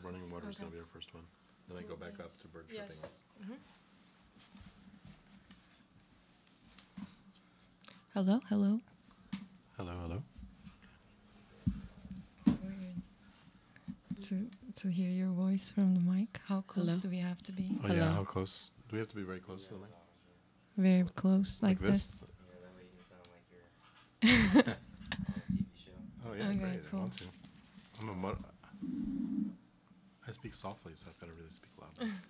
Running water is going to be our first one. Then I go back up to bird chirping. Mm-hmm. Hello, hello. Hello, hello. It's weird to hear your voice from the mic. How close do we have to be? Oh, yeah, how close? Do we have to be very close to the mic? Very close, like this? Yeah, that way you can sound like you're on a TV show. Oh, yeah, Okay, great. cool. I want to. I speak softly, so I've got to really speak loud. Song is gonna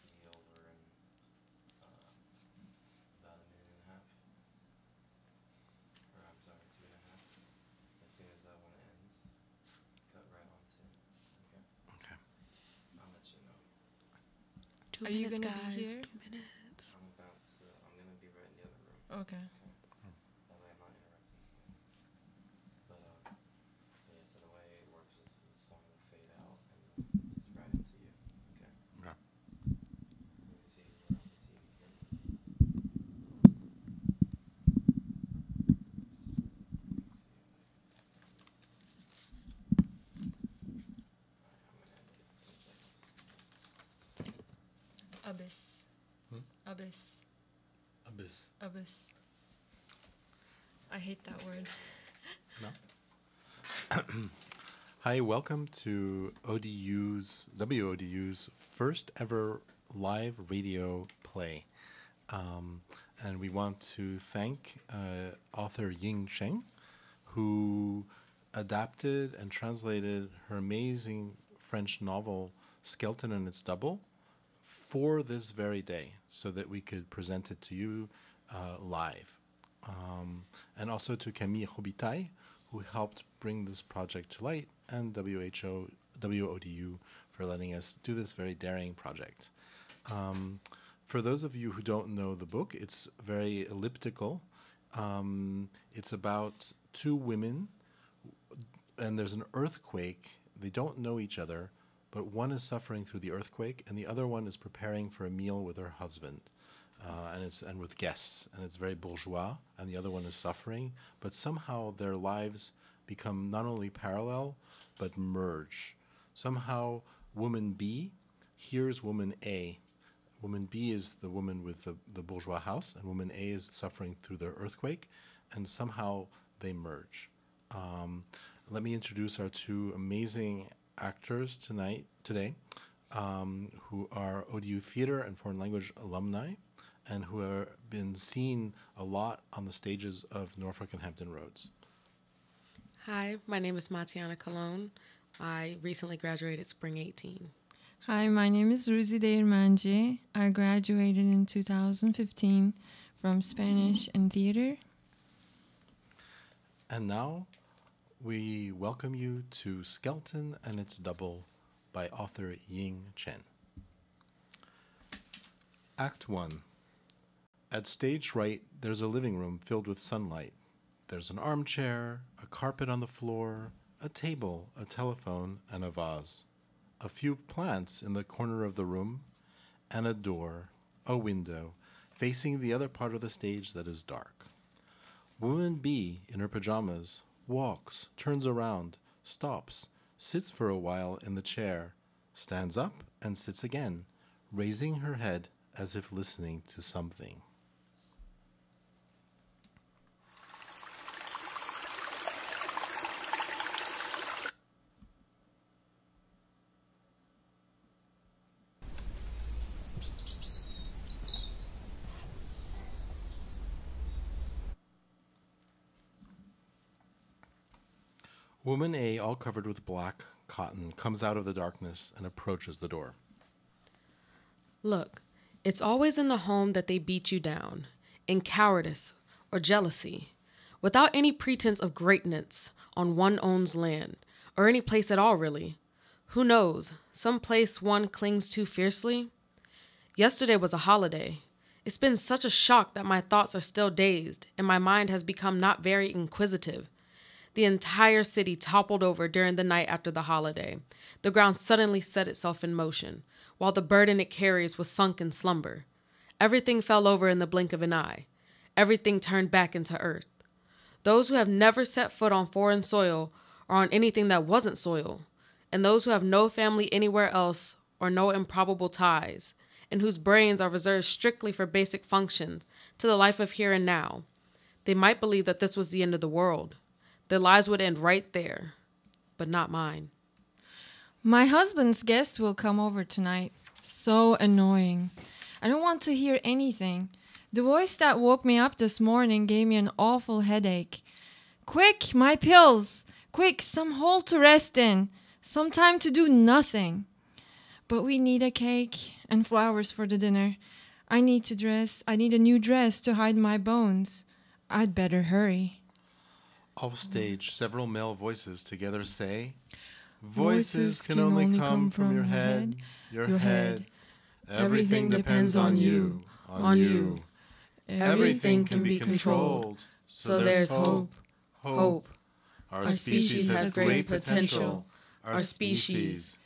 be over in about a minute and a half. Or I'm sorry, 2.5. As soon as that one ends, cut right onto it. Okay? Okay. I'll let you know. 2 minutes, you gonna be here? 2 minutes. I'm gonna be right in the other room. Okay. That way I'm not interrupting. But yeah, so the way it works is the song will fade out and it's right into you. Okay? Okay. You can see we're on the TV here. Abyss. Abyss. Abyss. Abyss. I hate that word. No? Hi, welcome to WODU's first ever live radio play. And we want to thank author Ying CHen, who adapted and translated her amazing French novel, Skeleton and Its Double, for this very day, so that we could present it to you live. And also to Camille Robitaille, who helped bring this project to light, and WODU for letting us do this very daring project. For those of you who don't know the book, it's very elliptical. It's about two women, and there's an earthquake. They don't know each other, but one is suffering through the earthquake, and the other one is preparing for a meal with her husband, and with guests, and it's very bourgeois. And the other one is suffering, but somehow their lives become not only parallel but merge. Somehow, woman B hears woman A. Woman B is the woman with the bourgeois house, and woman A is suffering through the earthquake, and somehow they merge. Let me introduce our two amazing actors today, who are ODU theater and foreign language alumni, and who have been seen a lot on the stages of Norfolk and Hampton Roads. Hi, my name is Matiana Colon. I recently graduated spring 18. Hi, my name is Ruzi Deirmanji. I graduated in 2015 from Spanish and theater. And now, we welcome you to Skeleton and Its Double by author Ying CHen. Act 1. At stage right, there's a living room filled with sunlight. There's an armchair, a carpet on the floor, a table, a telephone, and a vase. A few plants in the corner of the room, and a door, a window, facing the other part of the stage that is dark. Woman B, in her pajamas, walks, turns around, stops, sits for a while in the chair, stands up and sits again, raising her head as if listening to something. Woman A, all covered with black cotton, comes out of the darkness and approaches the door. Look, it's always in the home that they beat you down, in cowardice or jealousy, without any pretense of greatness on one owns land, or any place at all, really. Who knows, some place one clings to fiercely? Yesterday was a holiday. It's been such a shock that my thoughts are still dazed, and my mind has become not very inquisitive. The entire city toppled over during the night after the holiday. The ground suddenly set itself in motion, while the burden it carries was sunk in slumber. Everything fell over in the blink of an eye. Everything turned back into earth. Those who have never set foot on foreign soil or on anything that wasn't soil, and those who have no family anywhere else or no improbable ties, and whose brains are reserved strictly for basic functions to the life of here and now. They might believe that this was the end of the world. Their lives would end right there, but not mine. My husband's guest will come over tonight. So annoying. I don't want to hear anything. The voice that woke me up this morning gave me an awful headache. Quick, my pills! Quick, some hole to rest in. Some time to do nothing. But we need a cake and flowers for the dinner. I need a new dress to hide my bones. I'd better hurry. Off stage, several male voices together say, "Voices can only come from your head, your head. Everything depends on you, on you. Everything can be controlled, so there's hope, hope. Our species has great potential. Our species,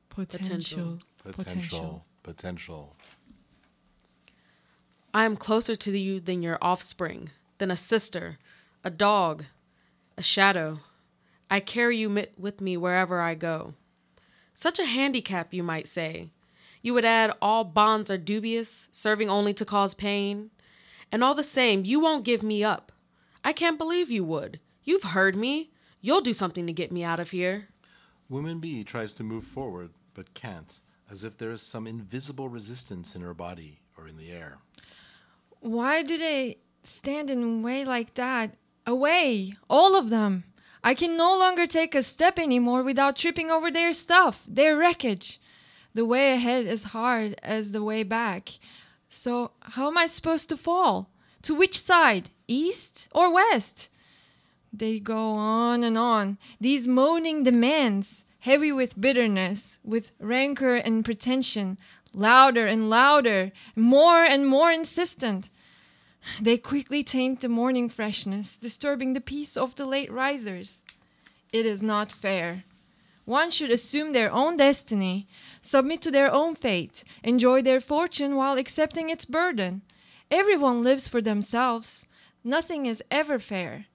Potential. potential. I am closer to you than your offspring, than a sister, a dog, a shadow. I carry you with me wherever I go. Such a handicap, you might say. You would add all bonds are dubious, serving only to cause pain. And all the same, you won't give me up. I can't believe you would. You've heard me. You'll do something to get me out of here. Woman B tries to move forward, but can't, as if there is some invisible resistance in her body or in the air. Why do they stand in the way like that? Away, all of them. I can no longer take a step anymore without tripping over their stuff, their wreckage. The way ahead is hard as the way back. So how am I supposed to fall? To which side, east or west? They go on and on, these moaning demands, heavy with bitterness, with rancor and pretension, louder and louder, more and more insistent. They quickly taint the morning freshness, disturbing the peace of the late risers. It is not fair. One should assume their own destiny, submit to their own fate, enjoy their fortune while accepting its burden. Everyone lives for themselves. Nothing is ever fair.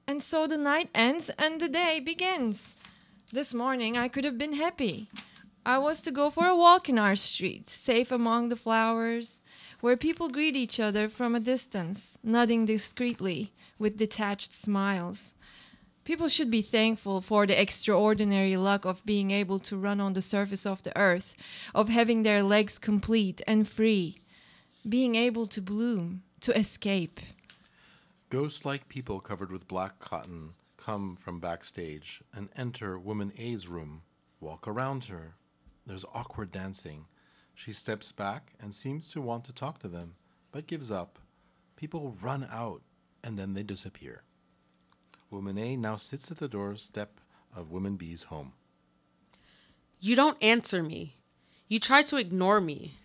And so the night ends and the day begins. This morning I could have been happy. I was to go for a walk in our street, safe among the flowers, where people greet each other from a distance, nodding discreetly with detached smiles. People should be thankful for the extraordinary luck of being able to run on the surface of the earth, of having their legs complete and free, being able to bloom, to escape. Ghost-like people covered with black cotton come from backstage and enter Woman A's room, walk around her. There's awkward dancing. She steps back and seems to want to talk to them, but gives up. People run out, and then they disappear. Woman A now sits at the doorstep of Woman B's home. You don't answer me. You try to ignore me.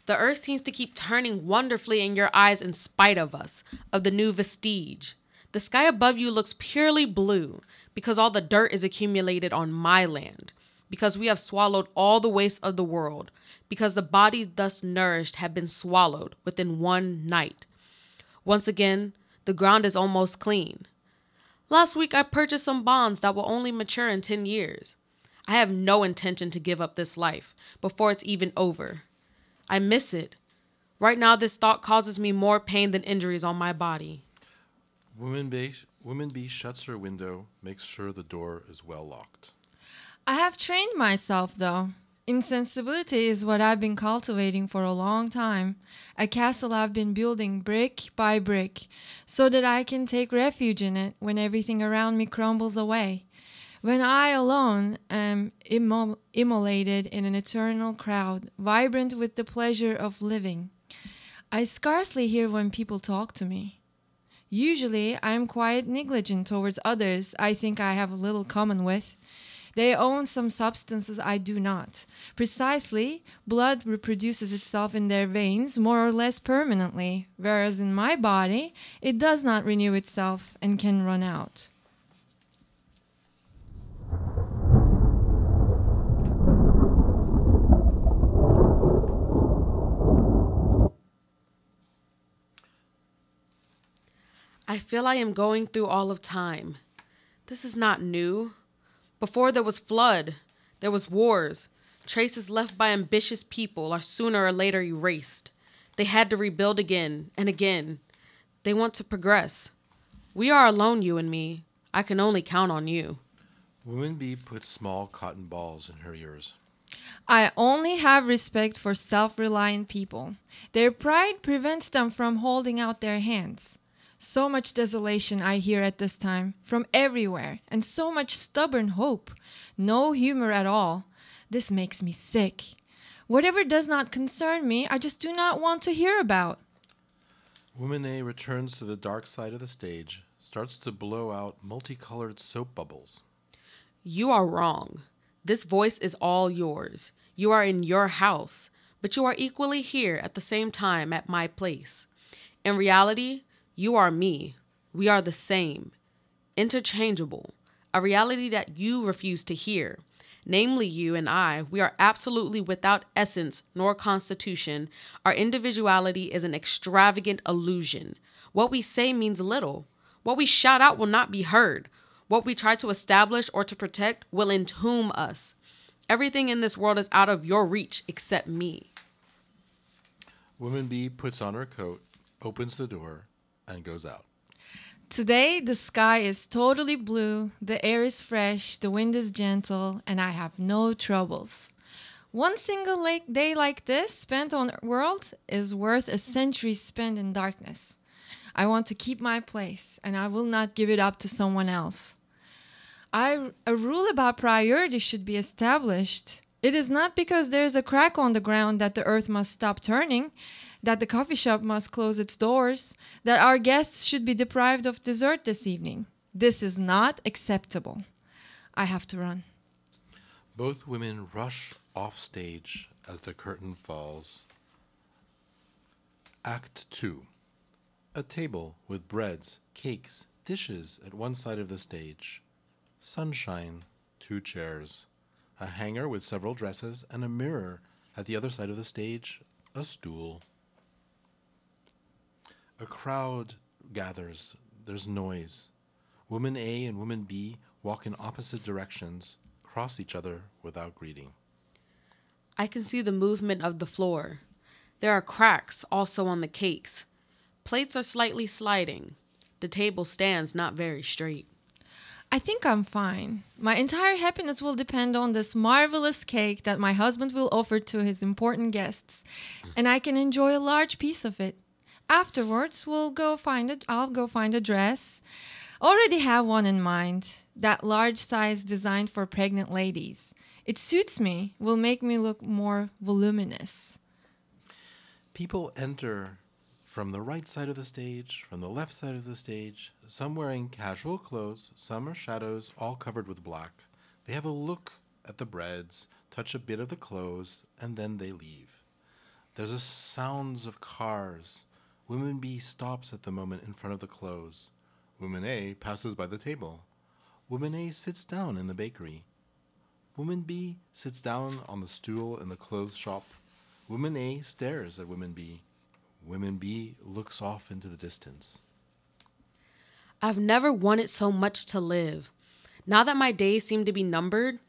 The earth seems to keep turning wonderfully in your eyes in spite of us, of the new vestige. The sky above you looks purely blue because all the dirt is accumulated on my land, because we have swallowed all the waste of the world, because the bodies thus nourished have been swallowed within one night. Once again, the ground is almost clean. Last week, I purchased some bonds that will only mature in 10 years. I have no intention to give up this life before it's even over. I miss it. Right now, this thought causes me more pain than injuries on my body. Woman B shuts her window, makes sure the door is well locked. I have trained myself, though. Insensibility is what I've been cultivating for a long time, a castle I've been building brick by brick, so that I can take refuge in it when everything around me crumbles away, when I alone am immolated in an eternal crowd, vibrant with the pleasure of living. I scarcely hear when people talk to me. Usually I am quite negligent towards others I think I have little common with. They own some substances I do not. Precisely, blood reproduces itself in their veins more or less permanently, whereas in my body, it does not renew itself and can run out. I feel I am going through all of time. This is not new. Before there was flood, there was wars. Traces left by ambitious people are sooner or later erased. They had to rebuild again and again. They want to progress. We are alone, you and me. I can only count on you. Woman B puts small cotton balls in her ears. I only have respect for self-reliant people. Their pride prevents them from holding out their hands. So much desolation I hear at this time, from everywhere, and so much stubborn hope. No humor at all. This makes me sick. Whatever does not concern me, I just do not want to hear about. Woman A returns to the dark side of the stage, starts to blow out multicolored soap bubbles. You are wrong. This voice is all yours. You are in your house, but you are equally here at the same time at my place. In reality, you are me. We are the same. Interchangeable. A reality that you refuse to hear. Namely, you and I, we are absolutely without essence nor constitution. Our individuality is an extravagant illusion. What we say means little. What we shout out will not be heard. What we try to establish or to protect will entomb us. Everything in this world is out of your reach except me. Woman B puts on her coat, opens the door, and goes out. Today, the sky is totally blue, the air is fresh, the wind is gentle, and I have no troubles. One single day like this spent on the world is worth a century spent in darkness. I want to keep my place, and I will not give it up to someone else. A rule about priority should be established. It is not because there is a crack on the ground that the earth must stop turning, that the coffee shop must close its doors, that our guests should be deprived of dessert this evening. This is not acceptable. I have to run. Both women rush off stage as the curtain falls. Act 2. A table with breads, cakes, dishes at one side of the stage. Sunshine, 2 chairs. A hanger with several dresses and a mirror at the other side of the stage, a stool. A crowd gathers. There's noise. Woman A and woman B walk in opposite directions, cross each other without greeting. I can see the movement of the floor. There are cracks also on the cakes. Plates are slightly sliding. The table stands not very straight. I think I'm fine. My entire happiness will depend on this marvelous cake that my husband will offer to his important guests, and I can enjoy a large piece of it. Afterwards, I'll go find a dress. Already have one in mind. That large size designed for pregnant ladies. It suits me, will make me look more voluminous. People enter from the right side of the stage, from the left side of the stage, some wearing casual clothes, some are shadows, all covered with black. They have a look at the breads, touch a bit of the clothes, and then they leave. There's a sounds of cars. Woman B stops at the moment in front of the clothes. Woman A passes by the table. Woman A sits down in the bakery. Woman B sits down on the stool in the clothes shop. Woman A stares at Woman B. Woman B looks off into the distance. I've never wanted so much to live. Now that my days seem to be numbered,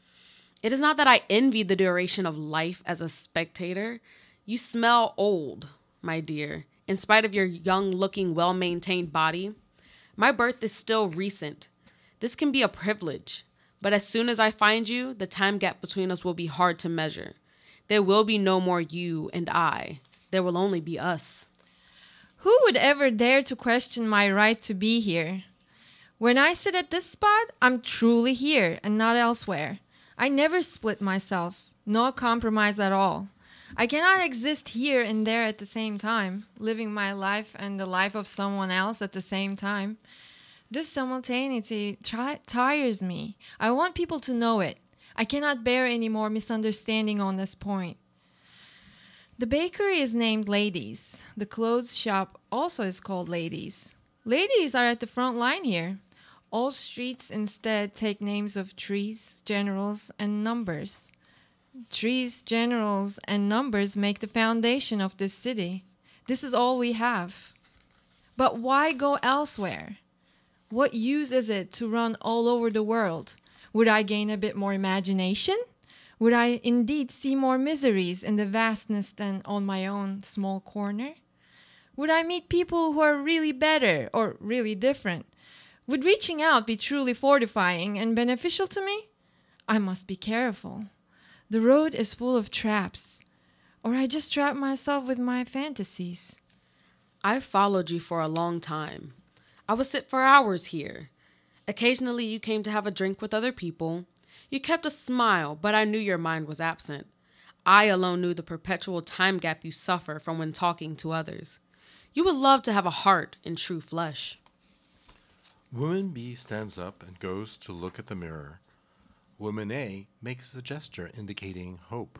it is not that I envy the duration of life as a spectator. You smell old, my dear, in spite of your young-looking, well-maintained body. My birth is still recent. This can be a privilege, but as soon as I find you, the time gap between us will be hard to measure. There will be no more you and I. There will only be us. Who would ever dare to question my right to be here? When I sit at this spot, I'm truly here and not elsewhere. I never split myself, no compromise at all. I cannot exist here and there at the same time, living my life and the life of someone else at the same time. This simultaneity tires me. I want people to know it. I cannot bear any more misunderstanding on this point. The bakery is named Ladies. The clothes shop also is called Ladies. Ladies are at the front line here. All streets instead take names of trees, generals, and numbers. Trees, generals, and numbers make the foundation of this city. This is all we have. But why go elsewhere? What use is it to run all over the world? Would I gain a bit more imagination? Would I indeed see more miseries in the vastness than on my own small corner? Would I meet people who are really better or really different? Would reaching out be truly fortifying and beneficial to me? I must be careful. The road is full of traps, or I just trap myself with my fantasies. I've followed you for a long time. I would sit for hours here. Occasionally you came to have a drink with other people. You kept a smile, but I knew your mind was absent. I alone knew the perpetual time gap you suffer from when talking to others. You would love to have a heart in true flesh. Woman B stands up and goes to look at the mirror. Woman A makes a gesture indicating hope.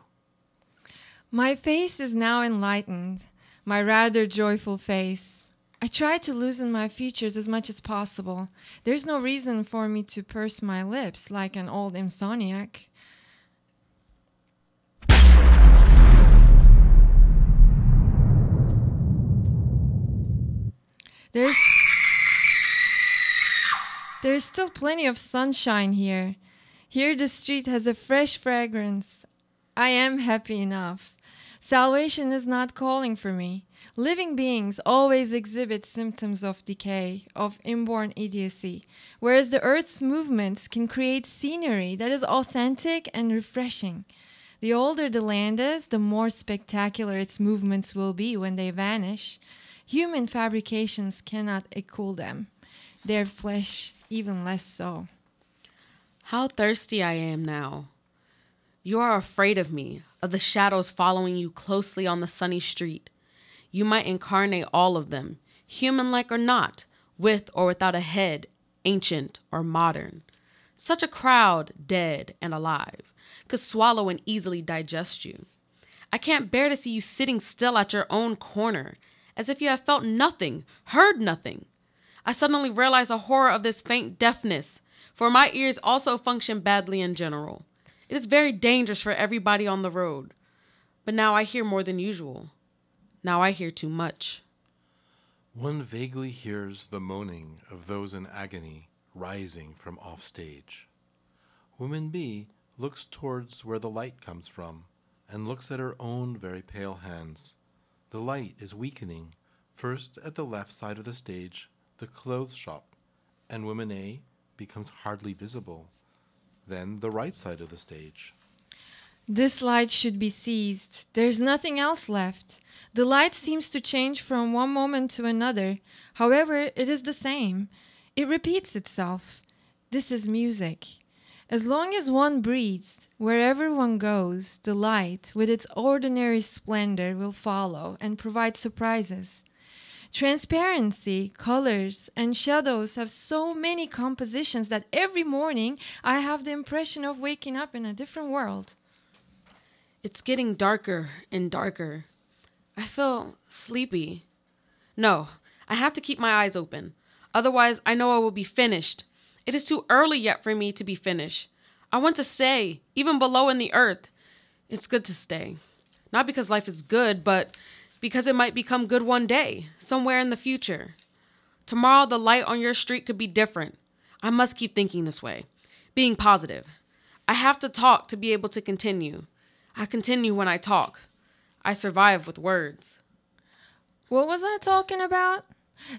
My face is now enlightened, my rather joyful face. I try to loosen my features as much as possible. There's no reason for me to purse my lips like an old insomniac. There's still plenty of sunshine here. Here the street has a fresh fragrance. I am happy enough. Salvation is not calling for me. Living beings always exhibit symptoms of decay, of inborn idiocy, whereas the earth's movements can create scenery that is authentic and refreshing. The older the land is, the more spectacular its movements will be when they vanish. Human fabrications cannot equal them, their flesh even less so. How thirsty I am now. You are afraid of me, of the shadows following you closely on the sunny street. You might incarnate all of them, human-like or not, with or without a head, ancient or modern. Such a crowd, dead and alive, could swallow and easily digest you. I can't bear to see you sitting still at your own corner, as if you have felt nothing, heard nothing. I suddenly realize the horror of this faint deafness, for my ears also function badly in general. It is very dangerous for everybody on the road. But now I hear more than usual. Now I hear too much. One vaguely hears the moaning of those in agony rising from offstage. Woman B looks towards where the light comes from and looks at her own very pale hands. The light is weakening, first at the left side of the stage, the clothes shop, and woman A becomes hardly visible. Then the right side of the stage. This light should be seized. There's nothing else left. The light seems to change from one moment to another. However, it is the same. It repeats itself. This is music. As long as one breathes, wherever one goes, the light, with its ordinary splendor, will follow and provide surprises. Transparency, colors, and shadows have so many compositions that every morning I have the impression of waking up in a different world. It's getting darker and darker. I feel sleepy. No, I have to keep my eyes open. Otherwise, I know I will be finished. It is too early yet for me to be finished. I want to stay, even below in the earth. It's good to stay. Not because life is good, but because it might become good one day, somewhere in the future. Tomorrow, the light on your street could be different. I must keep thinking this way, being positive. I have to talk to be able to continue. I continue when I talk. I survive with words. What was I talking about?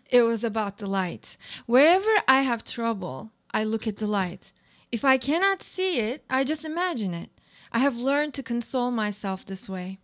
It was about the light. Wherever I have trouble, I look at the light. If I cannot see it, I just imagine it. I have learned to console myself this way.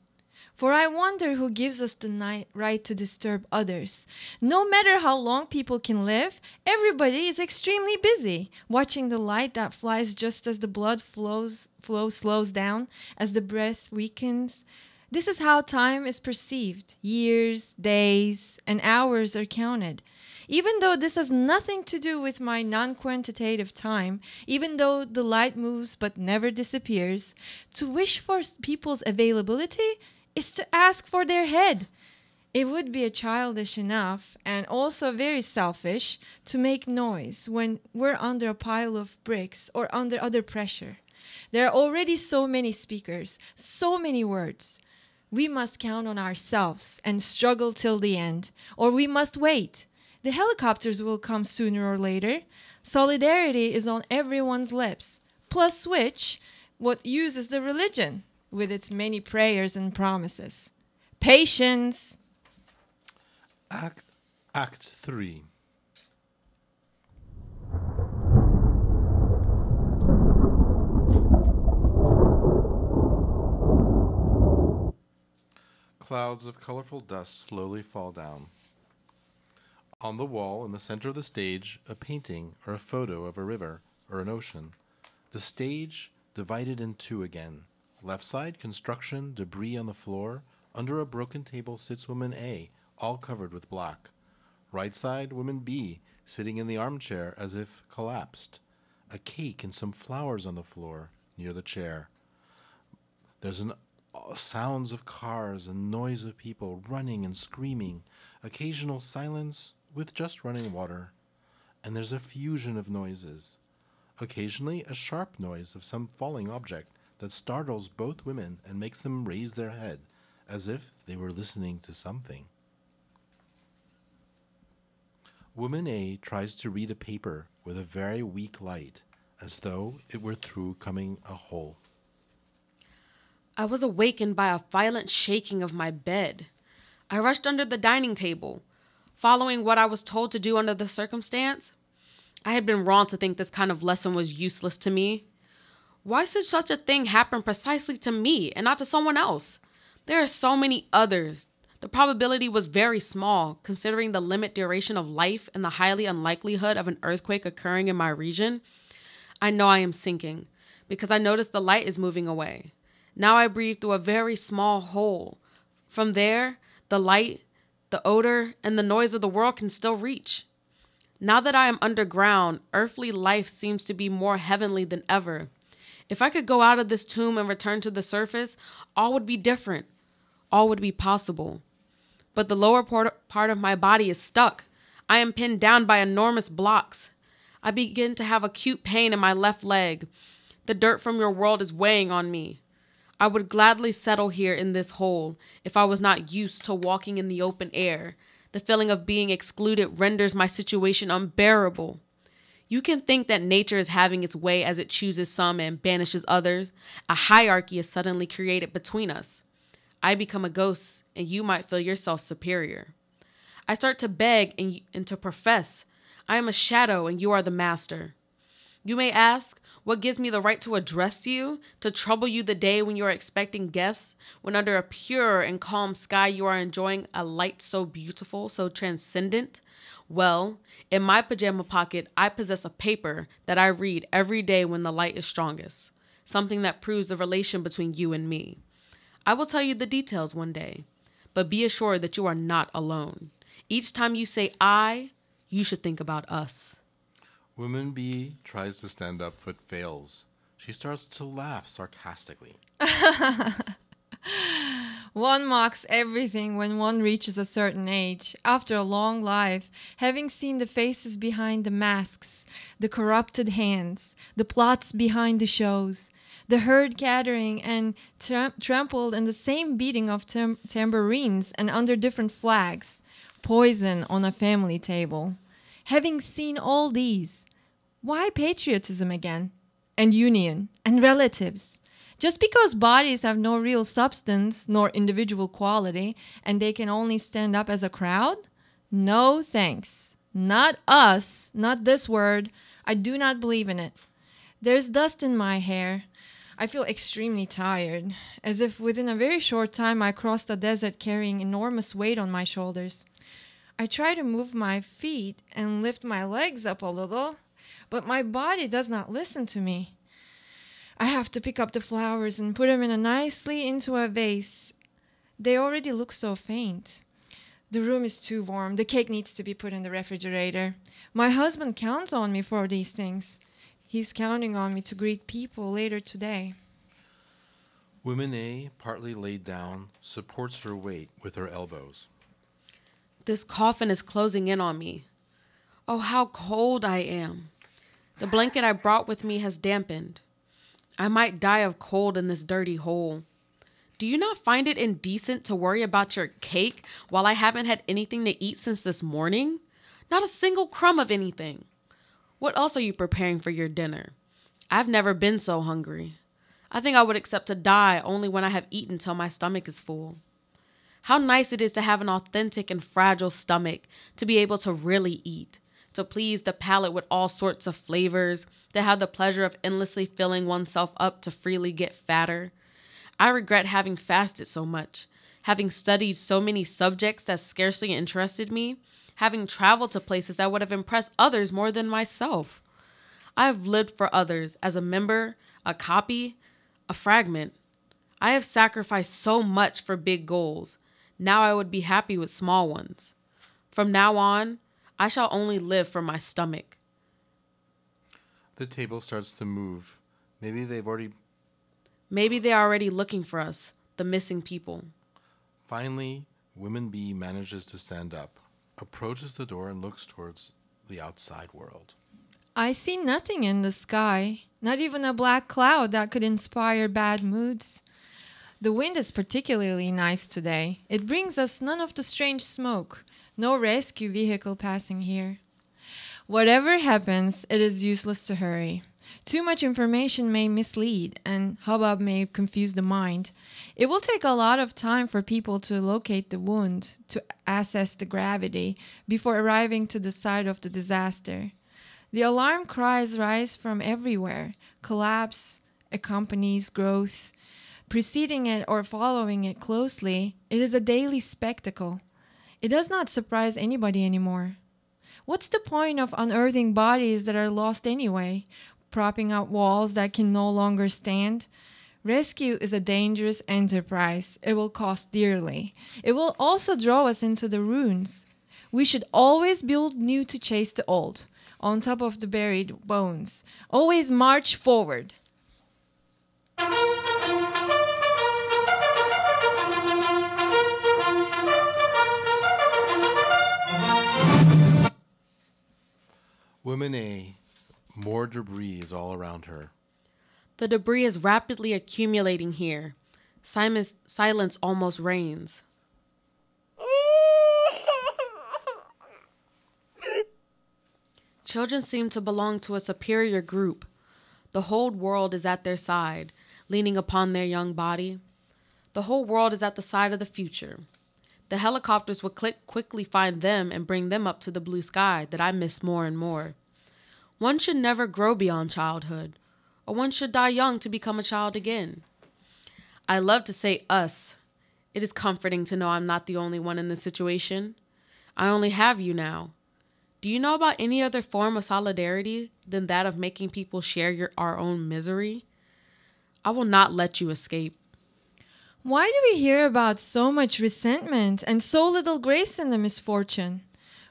For I wonder who gives us the right to disturb others. No matter how long people can live, everybody is extremely busy, watching the light that flies just as the blood flow slows down, as the breath weakens. This is how time is perceived. Years, days, and hours are counted. Even though this has nothing to do with my non-quantitative time, even though the light moves but never disappears, to wish for people's availability is to ask for their head. It would be childish enough, and also very selfish, to make noise when we're under a pile of bricks or under other pressure. There are already so many speakers, so many words. We must count on ourselves and struggle till the end, or we must wait. The helicopters will come sooner or later. Solidarity is on everyone's lips. Plus which, what uses the religion with its many prayers and promises? Patience. Act 3. Clouds of colorful dust slowly fall down. On the wall in the center of the stage, a painting or a photo of a river or an ocean. The stage divided in two again. Left side, construction, debris on the floor. Under a broken table sits woman A, all covered with black. Right side, woman B, sitting in the armchair as if collapsed. A cake and some flowers on the floor near the chair. There's sounds of cars and noise of people running and screaming. Occasional silence with just running water. And there's a fusion of noises. Occasionally a sharp noise of some falling object that startles both women and makes them raise their head, as if they were listening to something. Woman A tries to read a paper with a very weak light, as though it were through coming a hole. I was awakened by a violent shaking of my bed. I rushed under the dining table, following what I was told to do under the circumstance. I had been wrong to think this kind of lesson was useless to me. Why should such a thing happen precisely to me and not to someone else? There are so many others. The probability was very small, considering the limit duration of life and the highly unlikelihood of an earthquake occurring in my region. I know I am sinking, because I notice the light is moving away. Now I breathe through a very small hole. From there, the light, the odor, and the noise of the world can still reach. Now that I am underground, earthly life seems to be more heavenly than ever. If I could go out of this tomb and return to the surface, all would be different. All would be possible. But the lower part of my body is stuck. I am pinned down by enormous blocks. I begin to have acute pain in my left leg. The dirt from your world is weighing on me. I would gladly settle here in this hole if I was not used to walking in the open air. The feeling of being excluded renders my situation unbearable. You can think that nature is having its way as it chooses some and banishes others. A hierarchy is suddenly created between us. I become a ghost, and you might feel yourself superior. I start to beg and to profess. I am a shadow, and you are the master. You may ask, what gives me the right to address you, to trouble you the day when you are expecting guests, when under a pure and calm sky you are enjoying a light so beautiful, so transcendent? Well, in my pajama pocket, I possess a paper that I read every day when the light is strongest, something that proves the relation between you and me. I will tell you the details one day, but be assured that you are not alone. Each time you say I, you should think about us. Woman B tries to stand up but fails. She starts to laugh sarcastically. One mocks everything when one reaches a certain age. After a long life, having seen the faces behind the masks, the corrupted hands, the plots behind the shows, the herd gathering and trampled in the same beating of tambourines and under different flags, poison on a family table. Having seen all these, why patriotism again? And union and relatives? Just because bodies have no real substance nor individual quality and they can only stand up as a crowd? No thanks. Not us. Not this word. I do not believe in it. There's dust in my hair. I feel extremely tired, as if within a very short time I crossed a desert carrying enormous weight on my shoulders. I try to move my feet and lift my legs up a little, but my body does not listen to me. I have to pick up the flowers and put them nicely into a vase. They already look so faint. The room is too warm. The cake needs to be put in the refrigerator. My husband counts on me for these things. He's counting on me to greet people later today. Woman A, partly laid down, supports her weight with her elbows. This coffin is closing in on me. Oh, how cold I am. The blanket I brought with me has dampened. I might die of cold in this dirty hole. Do you not find it indecent to worry about your cake while I haven't had anything to eat since this morning? Not a single crumb of anything. What else are you preparing for your dinner? I've never been so hungry. I think I would accept to die only when I have eaten till my stomach is full. How nice it is to have an authentic and fragile stomach, to be able to really eat, to please the palate with all sorts of flavors, to have the pleasure of endlessly filling oneself up to freely get fatter. I regret having fasted so much, having studied so many subjects that scarcely interested me, having traveled to places that would have impressed others more than myself. I have lived for others as a member, a copy, a fragment. I have sacrificed so much for big goals. Now I would be happy with small ones. From now on, I shall only live for my stomach. The table starts to move. Maybe they are already looking for us, the missing people. Finally, Woman B manages to stand up, approaches the door, and looks towards the outside world. I see nothing in the sky, not even a black cloud that could inspire bad moods. The wind is particularly nice today. It brings us none of the strange smoke. No rescue vehicle passing here. Whatever happens, it is useless to hurry. Too much information may mislead, and hubbub may confuse the mind. It will take a lot of time for people to locate the wound, to assess the gravity, before arriving to the site of the disaster. The alarm cries rise from everywhere. Collapse accompanies growth. Preceding it or following it closely, it is a daily spectacle. It does not surprise anybody anymore. What's the point of unearthing bodies that are lost anyway? Propping up walls that can no longer stand? Rescue is a dangerous enterprise. It will cost dearly. It will also draw us into the ruins. We should always build new to chase the old, on top of the buried bones. Always march forward. Woman A, more debris is all around her. The debris is rapidly accumulating here. Silence almost reigns. Children seem to belong to a superior group. The whole world is at their side, leaning upon their young body. The whole world is at the side of the future. The helicopters will quickly find them and bring them up to the blue sky that I miss more and more. One should never grow beyond childhood, or one should die young to become a child again. I love to say us. It is comforting to know I'm not the only one in this situation. I only have you now. Do you know about any other form of solidarity than that of making people share our own misery? I will not let you escape. Why do we hear about so much resentment and so little grace in the misfortune?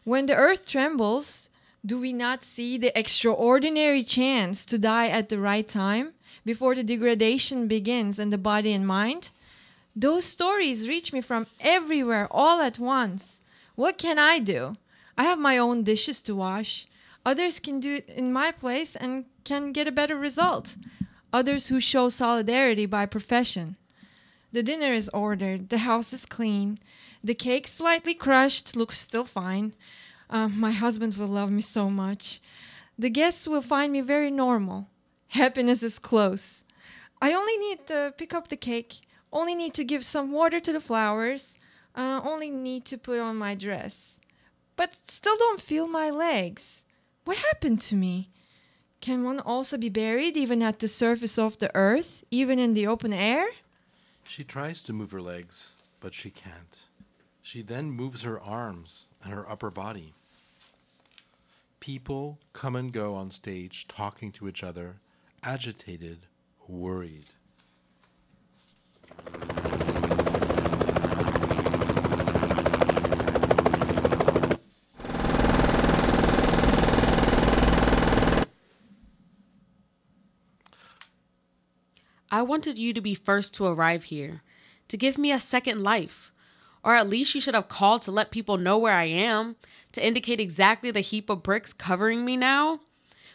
When the earth trembles, do we not see the extraordinary chance to die at the right time, before the degradation begins in the body and mind? Those stories reach me from everywhere all at once. What can I do? I have my own dishes to wash. Others can do it in my place and can get a better result. Others who show solidarity by profession. The dinner is ordered. The house is clean. The cake, slightly crushed, looks still fine. My husband will love me so much. The guests will find me very normal. Happiness is close. I only need to pick up the cake. Only need to give some water to the flowers. Only need to put on my dress. But still don't feel my legs. What happened to me? Can one also be buried even at the surface of the earth, even in the open air? She tries to move her legs, but she can't. She then moves her arms and her upper body. People come and go on stage, talking to each other, agitated, worried. I wanted you to be first to arrive here, to give me a second life. Or at least you should have called to let people know where I am, to indicate exactly the heap of bricks covering me now.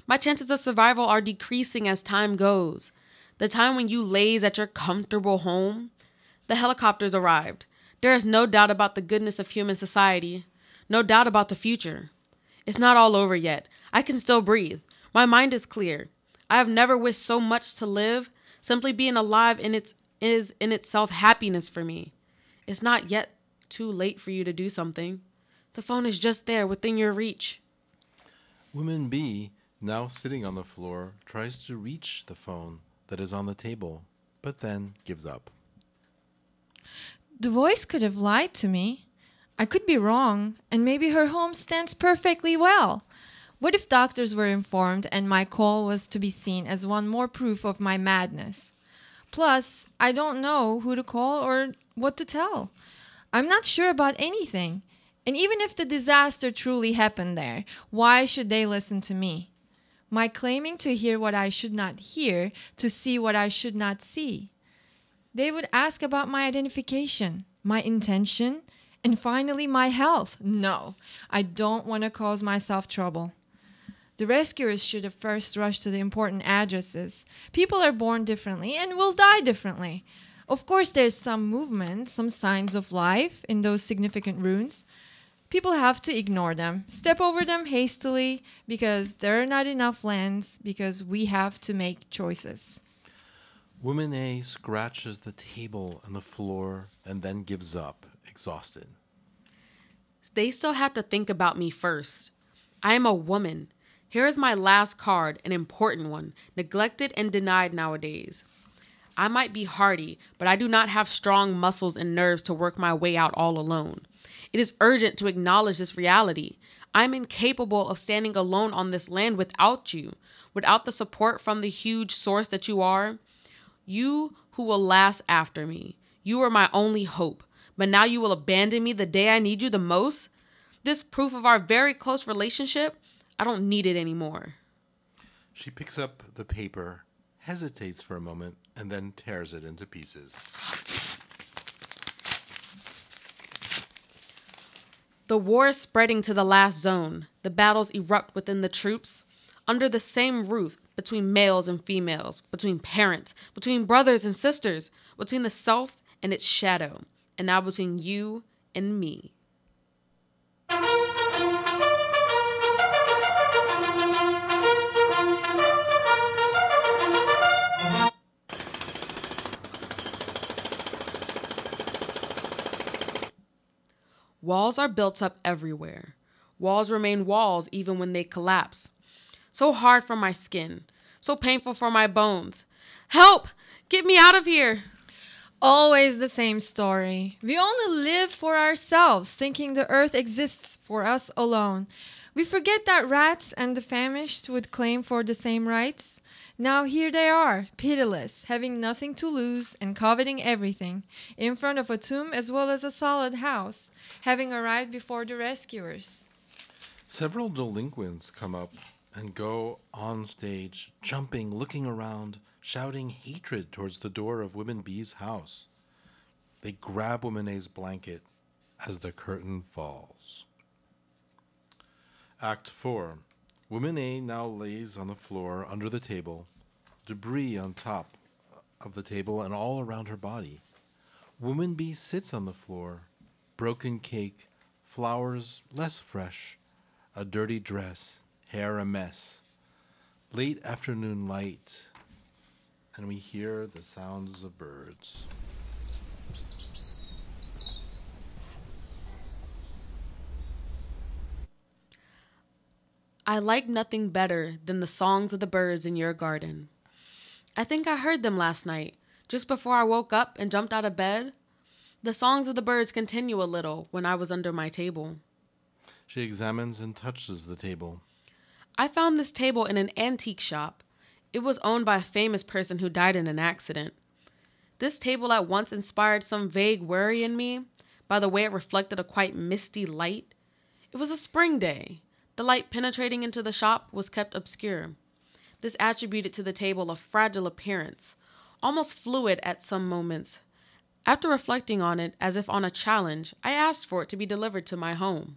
My chances of survival are decreasing as time goes. The time when you laze at your comfortable home. The helicopters arrived. There is no doubt about the goodness of human society. No doubt about the future. It's not all over yet. I can still breathe. My mind is clear. I have never wished so much to live. Simply being alive is in itself happiness for me. It's not yet too late for you to do something. The phone is just there within your reach. Woman B, now sitting on the floor, tries to reach the phone that is on the table, but then gives up. The voice could have lied to me. I could be wrong, and maybe her home stands perfectly well. What if doctors were informed and my call was to be seen as one more proof of my madness? Plus, I don't know who to call or what to tell. I'm not sure about anything. And even if the disaster truly happened there, why should they listen to me? My claiming to hear what I should not hear, to see what I should not see. They would ask about my identification, my intention, and finally my health. No, I don't want to cause myself trouble. The rescuers should have first rushed to the important addresses. People are born differently and will die differently. Of course, there's some movement, some signs of life in those significant runes. People have to ignore them, step over them hastily because there are not enough lands, because we have to make choices. Woman A scratches the table and the floor and then gives up, exhausted. They still have to think about me first. I am a woman. Here is my last card, an important one, neglected and denied nowadays. I might be hardy, but I do not have strong muscles and nerves to work my way out all alone. It is urgent to acknowledge this reality. I am incapable of standing alone on this land without you, without the support from the huge source that you are. You who will last after me. You are my only hope, but now you will abandon me the day I need you the most? This proof of our very close relationship? I don't need it anymore. She picks up the paper, hesitates for a moment, and then tears it into pieces. The war is spreading to the last zone. The battles erupt within the troops. Under the same roof, between males and females, between parents, between brothers and sisters, between the self and its shadow, and now between you and me. Walls are built up everywhere. Walls remain walls even when they collapse. So hard for my skin, so painful for my bones. Help! Get me out of here! Always the same story. We only live for ourselves, thinking the earth exists for us alone. We forget that rats and the famished would claim for the same rights. Now here they are, pitiless, having nothing to lose and coveting everything, in front of a tomb as well as a solid house, having arrived before the rescuers. Several delinquents come up and go on stage, jumping, looking around, shouting hatred towards the door of Woman B's house. They grab Woman A's blanket as the curtain falls. Act 4. Woman A now lays on the floor under the table, debris on top of the table and all around her body. Woman B sits on the floor, broken cake, flowers less fresh, a dirty dress, hair a mess. Late afternoon light, and we hear the sounds of birds. I like nothing better than the songs of the birds in your garden. I think I heard them last night, just before I woke up and jumped out of bed. The songs of the birds continue a little when I was under my table. She examines and touches the table. I found this table in an antique shop. It was owned by a famous person who died in an accident. This table at once inspired some vague worry in me by the way it reflected a quite misty light. It was a spring day. The light penetrating into the shop was kept obscure. This attributed to the table a fragile appearance, almost fluid at some moments. After reflecting on it as if on a challenge, I asked for it to be delivered to my home.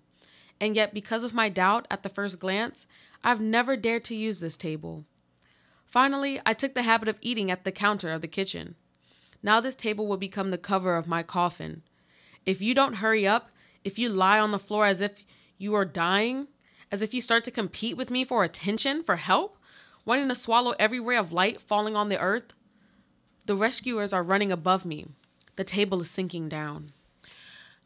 And yet, because of my doubt at the first glance, I've never dared to use this table. Finally, I took the habit of eating at the counter of the kitchen. Now this table will become the cover of my coffin. If you don't hurry up, if you lie on the floor as if you are dying, as if you start to compete with me for attention, for help, wanting to swallow every ray of light falling on the earth. The rescuers are running above me. The table is sinking down.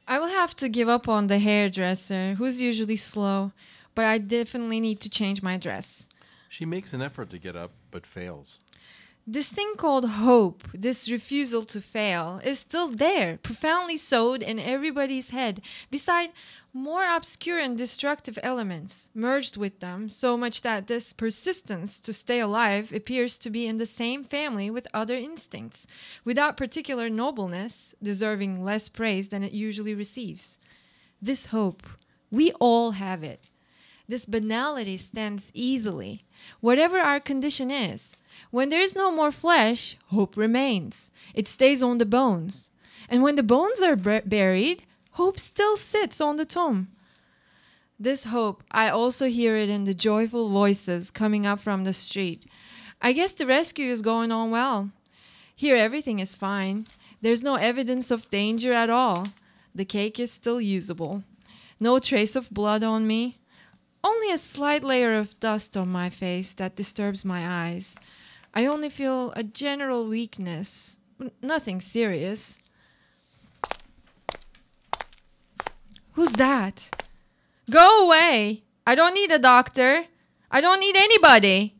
I will have to give up on the hairdresser, who's usually slow, but I definitely need to change my dress. She makes an effort to get up, but fails. This thing called hope, this refusal to fail, is still there, profoundly sewed in everybody's head, beside more obscure and destructive elements, merged with them, so much that this persistence to stay alive appears to be in the same family with other instincts, without particular nobleness, deserving less praise than it usually receives. This hope, we all have it. This banality stands easily, whatever our condition is. When there is no more flesh, hope remains. It stays on the bones. And when the bones are buried, hope still sits on the tomb. This hope, I also hear it in the joyful voices coming up from the street. I guess the rescue is going on well. Here everything is fine. There's no evidence of danger at all. The cake is still usable. No trace of blood on me. Only a slight layer of dust on my face that disturbs my eyes. I only feel a general weakness. Nothing serious. Who's that? Go away! I don't need a doctor. I don't need anybody.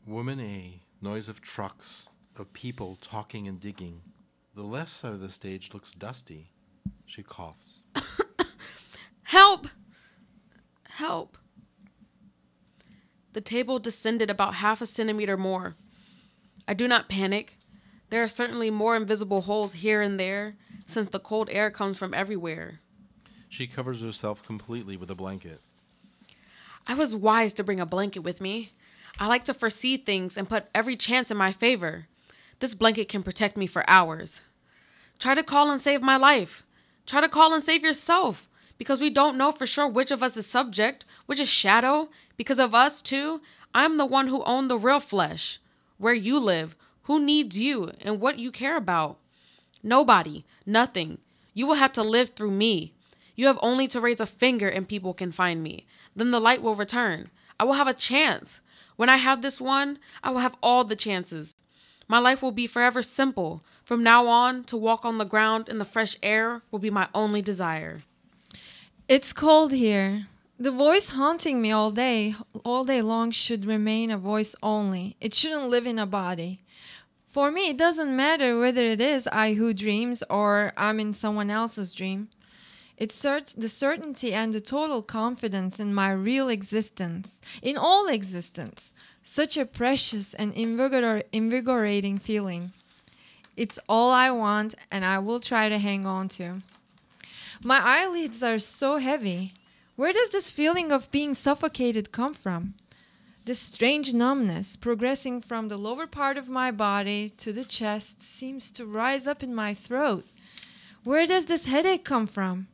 Woman A, noise of trucks, of people talking and digging. The left side of the stage looks dusty. She coughs. Help! Help. The table descended about 1/2 centimeter more. I do not panic. There are certainly more invisible holes here and there, since the cold air comes from everywhere. She covers herself completely with a blanket. I was wise to bring a blanket with me. I like to foresee things and put every chance in my favor. This blanket can protect me for hours. Try to call and save my life. Try to call and save yourself, because we don't know for sure which of us is subject, which is shadow. Because of us, too, I'm the one who owned the real flesh. Where you live, who needs you, and what you care about. Nobody, nothing. You will have to live through me. You have only to raise a finger and people can find me. Then the light will return. I will have a chance. When I have this one, I will have all the chances. My life will be forever simple. From now on, to walk on the ground in the fresh air will be my only desire. It's cold here. The voice haunting me all day long should remain a voice only. It shouldn't live in a body. For me, it doesn't matter whether it is I who dreams or I'm in someone else's dream. It's the certainty and the total confidence in my real existence, in all existence. Such a precious and invigorating feeling. It's all I want, and I will try to hang on to. My eyelids are so heavy. Where does this feeling of being suffocated come from? This strange numbness, progressing from the lower part of my body to the chest, seems to rise up in my throat. Where does this headache come from?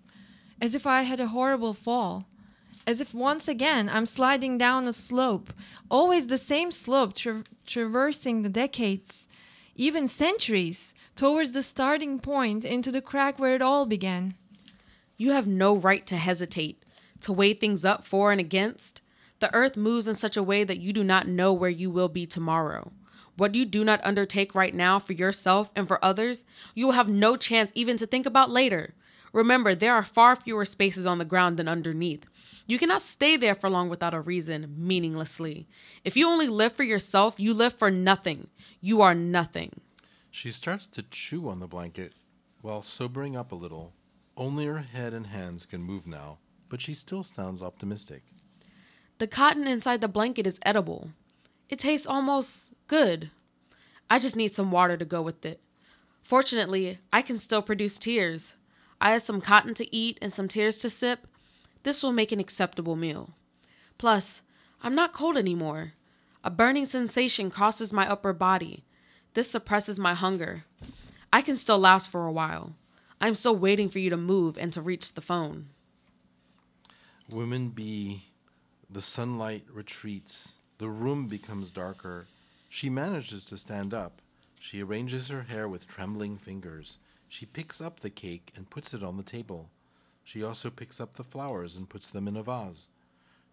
As if I had a horrible fall. As if once again I'm sliding down a slope, always the same slope, traversing the decades, even centuries, towards the starting point into the crack where it all began. You have no right to hesitate, to weigh things up for and against. The earth moves in such a way that you do not know where you will be tomorrow. What you do not undertake right now for yourself and for others, you will have no chance even to think about later. Remember, there are far fewer spaces on the ground than underneath. You cannot stay there for long without a reason, meaninglessly. If you only live for yourself, you live for nothing. You are nothing. She starts to chew on the blanket while sobering up a little. Only her head and hands can move now, but she still sounds optimistic. The cotton inside the blanket is edible. It tastes almost good. I just need some water to go with it. Fortunately, I can still produce tears. I have some cotton to eat and some tears to sip. This will make an acceptable meal. Plus, I'm not cold anymore. A burning sensation crosses my upper body. This suppresses my hunger. I can still last for a while. I'm still waiting for you to move and to reach the phone. Woman B, the sunlight retreats. The room becomes darker. She manages to stand up. She arranges her hair with trembling fingers. She picks up the cake and puts it on the table. She also picks up the flowers and puts them in a vase.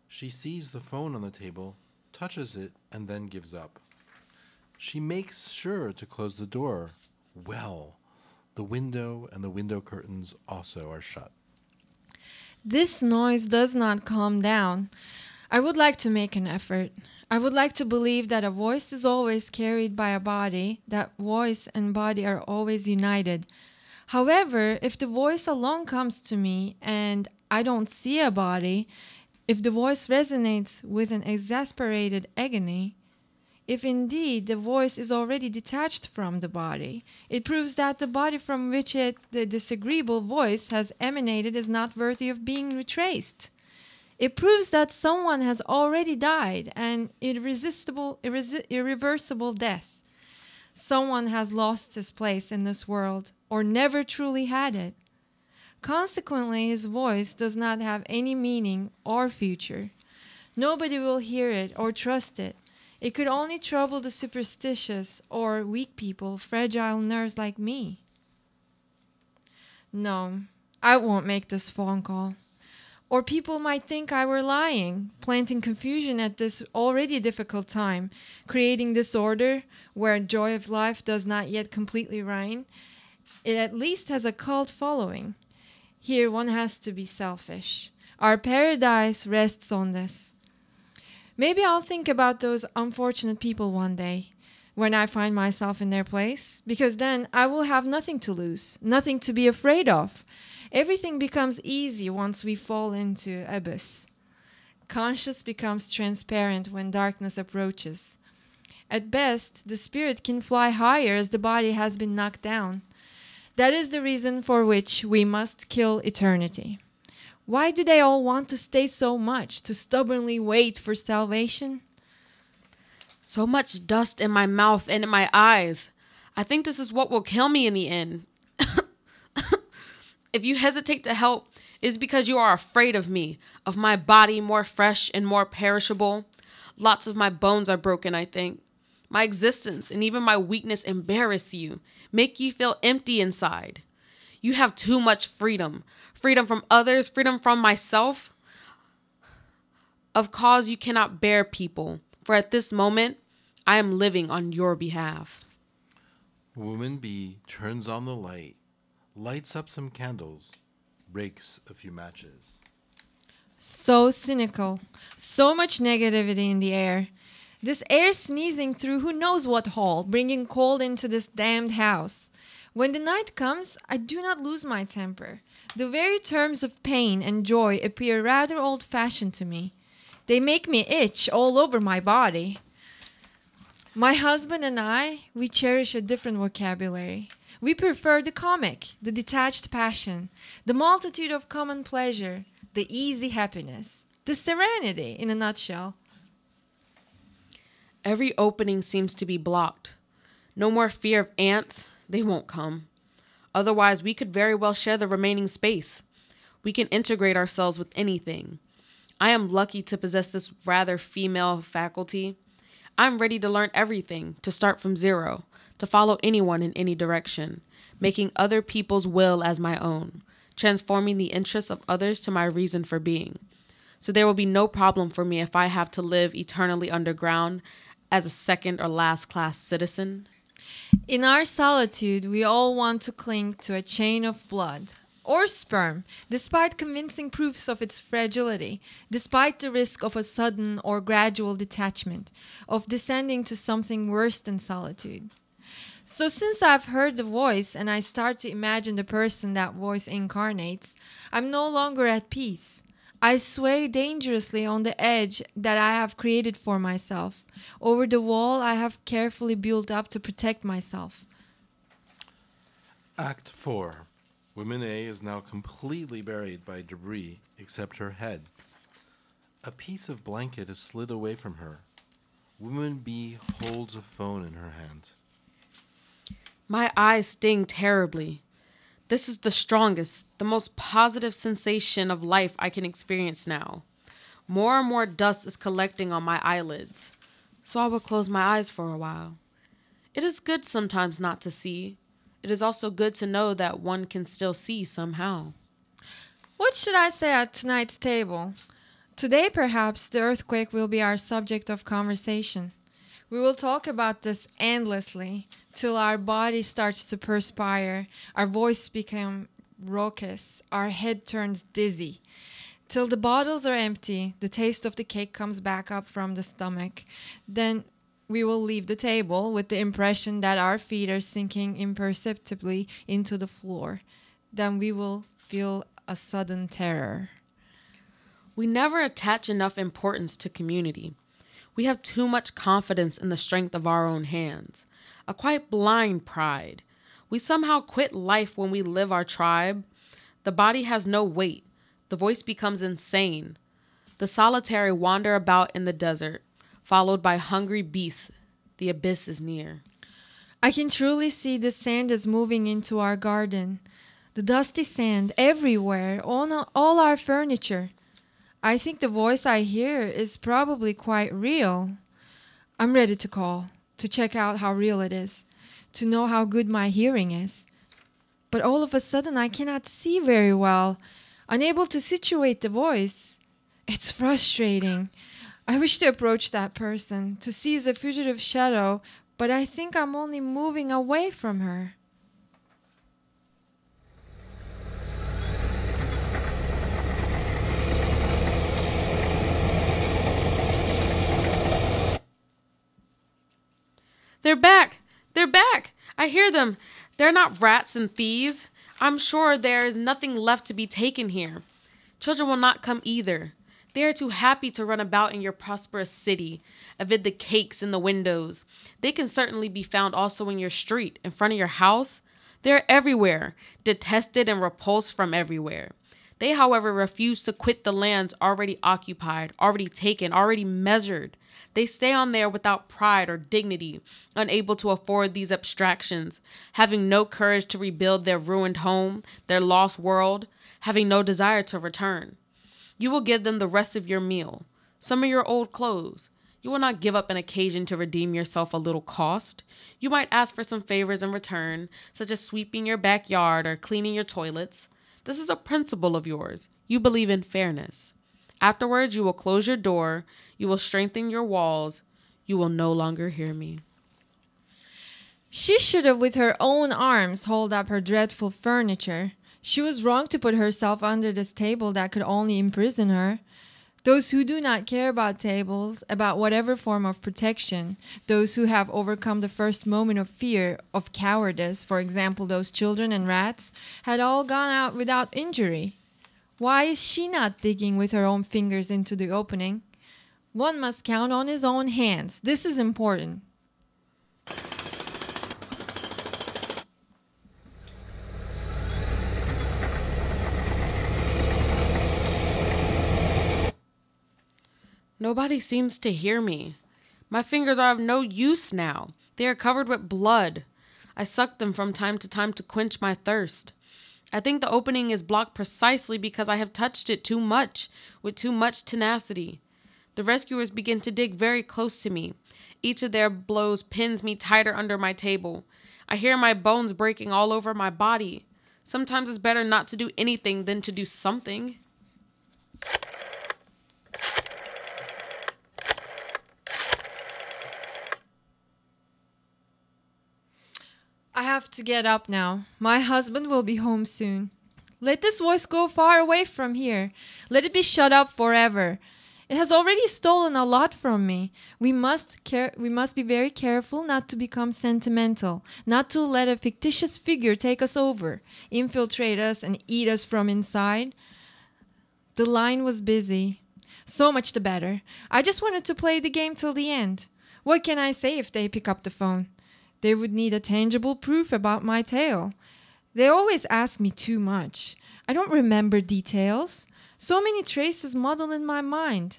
She sees the phone on the table, touches it, and then gives up. She makes sure to close the door. Well, the window and the window curtains also are shut. This noise does not calm down. I would like to make an effort. I would like to believe that a voice is always carried by a body, that voice and body are always united. However, if the voice alone comes to me and I don't see a body, if the voice resonates with an exasperated agony, if indeed the voice is already detached from the body, it proves that the body from which the disagreeable voice has emanated is not worthy of being retraced. It proves that someone has already died an irreversible death. Someone has lost his place in this world or never truly had it. Consequently, his voice does not have any meaning or future. Nobody will hear it or trust it. It could only trouble the superstitious or weak people, fragile nerves like me. No, I won't make this phone call. Or people might think I were lying, planting confusion at this already difficult time, creating disorder where joy of life does not yet completely reign. It at least has a cult following. Here one has to be selfish. Our paradise rests on this. Maybe I'll think about those unfortunate people one day when I find myself in their place, because then I will have nothing to lose, nothing to be afraid of. Everything becomes easy once we fall into abyss. Conscious becomes transparent when darkness approaches. At best, the spirit can fly higher as the body has been knocked down. That is the reason for which we must kill eternity. Why do they all want to stay so much, to stubbornly wait for salvation? So much dust in my mouth and in my eyes. I think this is what will kill me in the end. If you hesitate to help, it is because you are afraid of me, of my body more fresh and more perishable. Lots of my bones are broken, I think. My existence and even my weakness embarrass you, make you feel empty inside. You have too much freedom. Freedom from others, freedom from myself. Of cause you cannot bear, people, for at this moment, I am living on your behalf. Woman B turns on the light, lights up some candles, rakes a few matches. So cynical. So much negativity in the air. This air sneezing through who knows what hole, bringing cold into this damned house. When the night comes, I do not lose my temper. The very terms of pain and joy appear rather old-fashioned to me. They make me itch all over my body. My husband and I, we cherish a different vocabulary. We prefer the comic, the detached passion, the multitude of common pleasure, the easy happiness, the serenity in a nutshell. Every opening seems to be blocked. No more fear of ants. They won't come. Otherwise, we could very well share the remaining space. We can integrate ourselves with anything. I am lucky to possess this rather female faculty. I'm ready to learn everything, to start from zero, to follow anyone in any direction, making other people's will as my own, transforming the interests of others to my reason for being. So there will be no problem for me if I have to live eternally underground as a second or last class citizen. In our solitude, we all want to cling to a chain of blood or sperm, despite convincing proofs of its fragility, despite the risk of a sudden or gradual detachment, of descending to something worse than solitude. So since I've heard the voice and I start to imagine the person that voice incarnates, I'm no longer at peace. I sway dangerously on the edge that I have created for myself, over the wall I have carefully built up to protect myself. Act 4. Woman A is now completely buried by debris except her head. A piece of blanket is slid away from her. Woman B holds a phone in her hand. My eyes sting terribly. This is the strongest, the most positive sensation of life I can experience now. More and more dust is collecting on my eyelids. so I would close my eyes for a while. It is good sometimes not to see. It is also good to know that one can still see somehow. What should I say at tonight's table? Today, perhaps, the earthquake will be our subject of conversation. We will talk about this endlessly till our body starts to perspire, our voice becomes raucous, our head turns dizzy. Till the bottles are empty, the taste of the cake comes back up from the stomach. Then we will leave the table with the impression that our feet are sinking imperceptibly into the floor. Then we will feel a sudden terror. We never attach enough importance to community. We have too much confidence in the strength of our own hands, a quite blind pride. We somehow quit life when we live our tribe. The body has no weight. The voice becomes insane. The solitary wander about in the desert, followed by hungry beasts. The abyss is near. I can truly see the sand is moving into our garden. The dusty sand everywhere, on all our furniture. I think the voice I hear is probably quite real. I'm ready to call, to check out how real it is, to know how good my hearing is. But all of a sudden I cannot see very well, unable to situate the voice. It's frustrating. I wish to approach that person, to seize a fugitive shadow, but I think I'm only moving away from her. They're back! They're back! I hear them. They're not rats and thieves. I'm sure there is nothing left to be taken here. Children will not come either. They are too happy to run about in your prosperous city, amid the cakes in the windows. They can certainly be found also in your street, in front of your house. They are everywhere, detested and repulsed from everywhere. They, however, refuse to quit the lands already occupied, already taken, already measured. They stay on there without pride or dignity, unable to afford these abstractions, having no courage to rebuild their ruined home, their lost world, having no desire to return. You will give them the rest of your meal, some of your old clothes. You will not give up an occasion to redeem yourself a little cost. You might ask for some favors in return, such as sweeping your backyard or cleaning your toilets. This is a principle of yours. You believe in fairness. Afterwards, you will close your door. You will strengthen your walls. You will no longer hear me. She should have with her own arms hold up her dreadful furniture. She was wrong to put herself under this table that could only imprison her. Those who do not care about tables, about whatever form of protection, those who have overcome the first moment of fear, of cowardice, for example, those children and rats, had all gone out without injury. Why is she not digging with her own fingers into the opening? One must count on his own hands. This is important. Nobody seems to hear me. My fingers are of no use now. They are covered with blood. I suck them from time to time to quench my thirst. I think the opening is blocked precisely because I have touched it too much, with too much tenacity. The rescuers begin to dig very close to me. Each of their blows pins me tighter under my table. I hear my bones breaking all over my body. Sometimes it's better not to do anything than to do something. I have to get up now. My husband will be home soon. Let this voice go far away from here. Let it be shut up forever. It has already stolen a lot from me. We must be very careful not to become sentimental, not to let a fictitious figure take us over, infiltrate us and eat us from inside. The line was busy. So much the better. I just wanted to play the game till the end. What can I say if they pick up the phone? They would need a tangible proof about my tale. They always ask me too much. I don't remember details. So many traces muddle in my mind.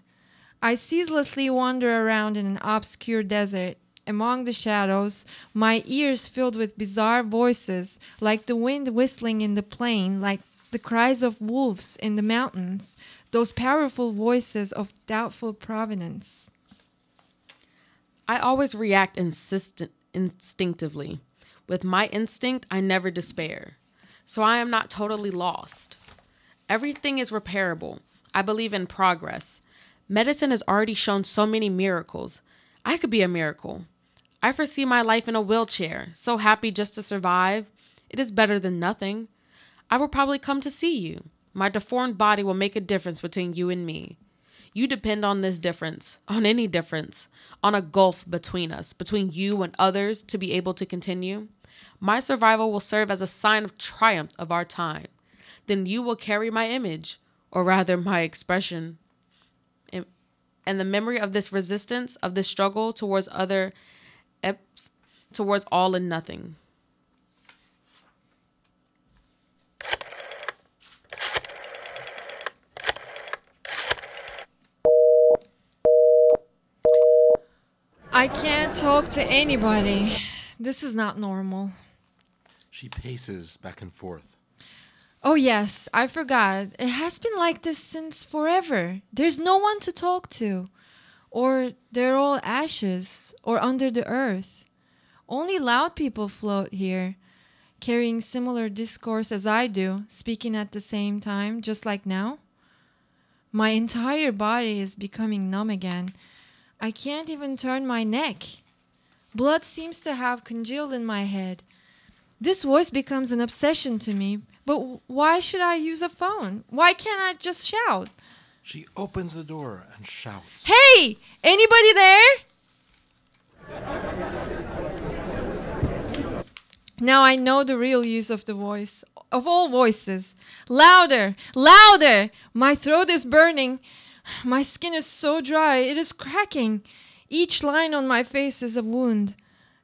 I ceaselessly wander around in an obscure desert, among the shadows, my ears filled with bizarre voices, like the wind whistling in the plain, like the cries of wolves in the mountains, those powerful voices of doubtful provenance. I always react instinctively. With my instinct, I never despair. So I am not totally lost. Everything is repairable. I believe in progress. Medicine has already shown so many miracles. I could be a miracle. I foresee my life in a wheelchair, so happy just to survive. It is better than nothing. I will probably come to see you. My deformed body will make a difference between you and me. You depend on this difference, on any difference, on a gulf between us, between you and others to be able to continue. My survival will serve as a sign of triumph of our time. Then you will carry my image, or rather my expression. And the memory of this resistance, of this struggle towards towards all and nothing. I can't talk to anybody. This is not normal. She paces back and forth. Oh, yes, I forgot. It has been like this since forever. There's no one to talk to. Or they're all ashes or under the earth. Only loud people float here, carrying similar discourse as I do, speaking at the same time, just like now. My entire body is becoming numb again. I can't even turn my neck. Blood seems to have congealed in my head. This voice becomes an obsession to me. But why should I use a phone? Why can't I just shout? She opens the door and shouts. Hey! Anybody there? Now I know the real use of the voice, of all voices. Louder! Louder! My throat is burning. My skin is so dry, it is cracking. Each line on my face is a wound.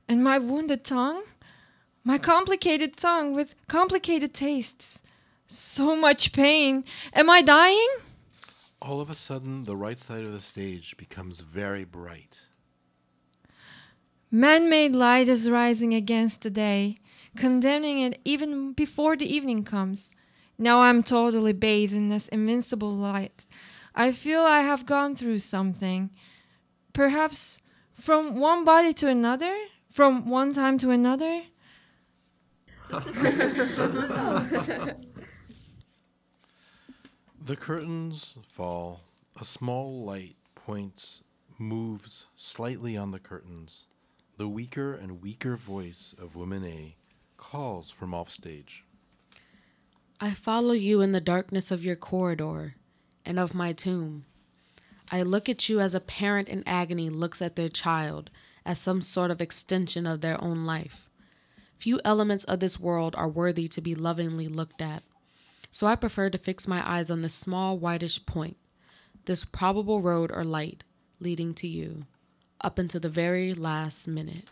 And my wounded tongue? My complicated tongue with complicated tastes. So much pain. Am I dying? All of a sudden, the right side of the stage becomes very bright. Man-made light is rising against the day, condemning it even before the evening comes. Now I'm totally bathed in this invincible light. I feel I have gone through something. Perhaps from one body to another? From one time to another? The curtains fall. A small light moves slightly on the curtains. The weaker and weaker voice of Woman A calls from offstage. I follow you in the darkness of your corridor and of my tomb. I look at you as a parent in agony looks at their child as some sort of extension of their own life. Few elements of this world are worthy to be lovingly looked at, so I prefer to fix my eyes on this small whitish point, this probable road or light leading to you, up until the very last minute.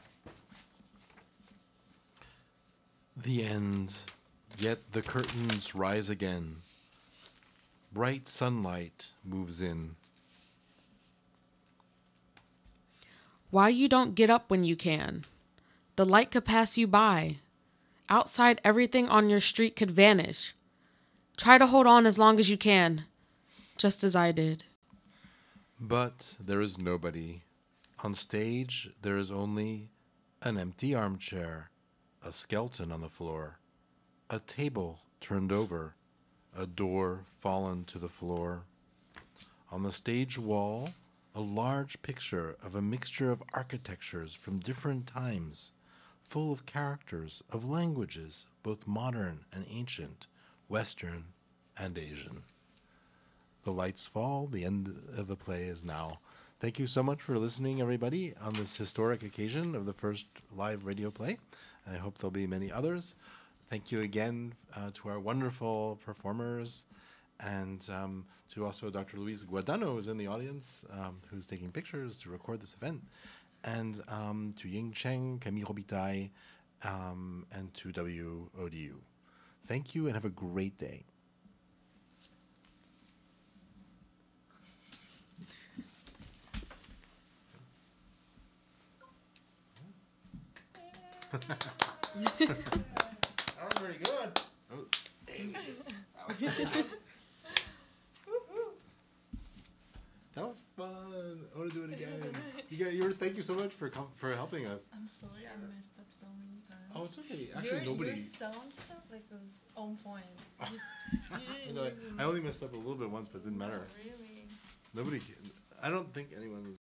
The end, yet the curtains rise again. Bright sunlight moves in. Why you don't get up when you can? The light could pass you by. Outside, everything on your street could vanish. Try to hold on as long as you can, just as I did. But there is nobody. On stage, there is only an empty armchair, a skeleton on the floor, a table turned over, a door fallen to the floor. On the stage wall, a large picture of a mixture of architectures from different times, full of characters, of languages, both modern and ancient, Western and Asian. The lights fall. The end of the play is now. Thank you so much for listening, everybody, on this historic occasion of the first live radio play. I hope there'll be many others. Thank you again to our wonderful performers, and to also Dr. Louise Guadano, who's in the audience, who's taking pictures to record this event, and to Ying CHen, Camille Robitaille, and to WODU. Thank you and have a great day. That was pretty good. That was fun. I want to do it again. Thank you so much for helping us. I'm sorry, I messed up so many times. Oh, it's okay. Actually, nobody. Your sound stuff was on point. You I only messed up a little bit once, but it didn't matter. Really. Nobody. I don't think anyone is